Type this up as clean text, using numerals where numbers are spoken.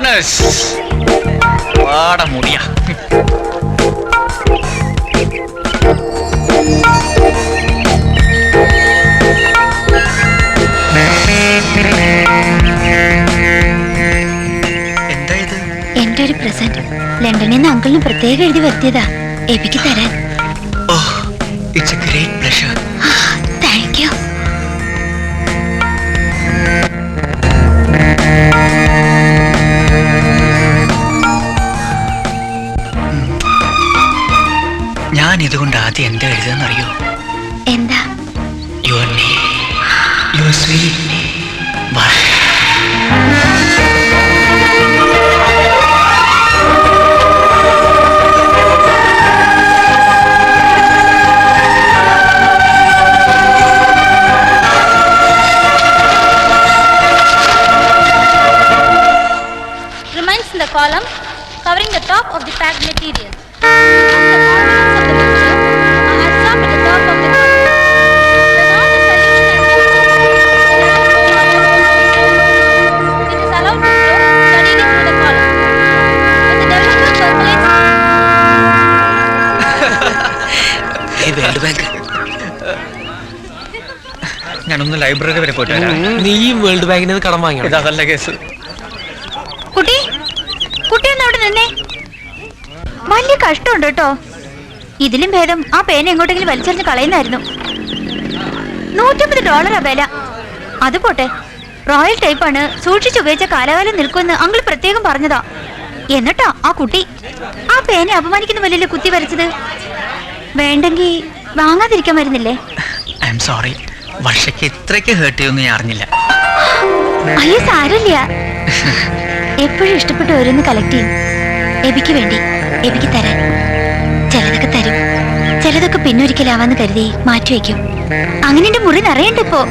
Corners വാട മുടിയ. എന്താ ഇത്? എന്റെ ഒരു പ്രസന്റ് ലണ്ടനിൽ നിന്ന് അങ്കിളിന് പ്രത്യേകം എഴുതി വരുത്തിയതാ എബിക്ക് തരാൻ. Oh, it's a great pleasure. Thank you. ഞാൻ ഇതുകൊണ്ട് ആദ്യം എന്താ എഴുതാന്നറിയോ? എന്താ? Your name, your sweet name, Varsha. Remains in the column covering the top of the packed material. The contents of the mixture are absorbed at the top of the column. The normal solution has been it is allowed to flow steadily through the column. When the developer percolates world bank. ഞാനൊന്ന് library വരെ പോയിട്ട് വരാം. നീയും world ബാങ്കിന് കടം വാങ്ങിയോ? ഇതല്ല case. കുട്ടി കുട്ടിയൊന്നും അവിടെ നിന്നേ. വലിയ കഷ്ടമുണ്ട് കേട്ടോ. ഇതിലും ഭേദം ആ പേന എങ്ങോട്ടെങ്കിലും വലിച്ചെറിഞ്ഞ് കളയുന്നായിരുന്നു. $150 വില. അത് പോട്ടെ, റോയൽ ടൈപ്പാണ്, സൂക്ഷിച്ചുപയോഗിച്ച കാലകാലം നിൽക്കുമെന്ന് അങ്കിൾ പ്രത്യേകം പറഞ്ഞതാ. എന്നിട്ടാ ആ കുട്ടി ആ പേന അപമാനിക്കുന്ന വലിയ കുത്തി വരച്ചത്. വേണ്ടെങ്കിൽ വാങ്ങാതിരിക്കാൻ വരുന്നില്ലേ? ഐ എം സോറി, വർഷയ്ക്ക് ഇത്രയ്ക്ക് ഹേർട്ട് ചെയ്യുമെന്ന് ഞാൻ അറിഞ്ഞില്ല. അയ്യോ സാരമില്ല. എപ്പോഴും ഇഷ്ടപ്പെട്ട് ഓരോന്ന് കളക്ട് ചെയ്യും. എബിക്ക് വേണ്ടി, എബിക്ക് തരാൻ. ചിലതൊക്കെ തരും, ചിലതൊക്കെ പിന്നൊരിക്കലാവാന്ന് കരുതി മാറ്റിവെക്കും. അങ്ങനെ എന്റെ മുറി നിറയണ്ടിപ്പോ.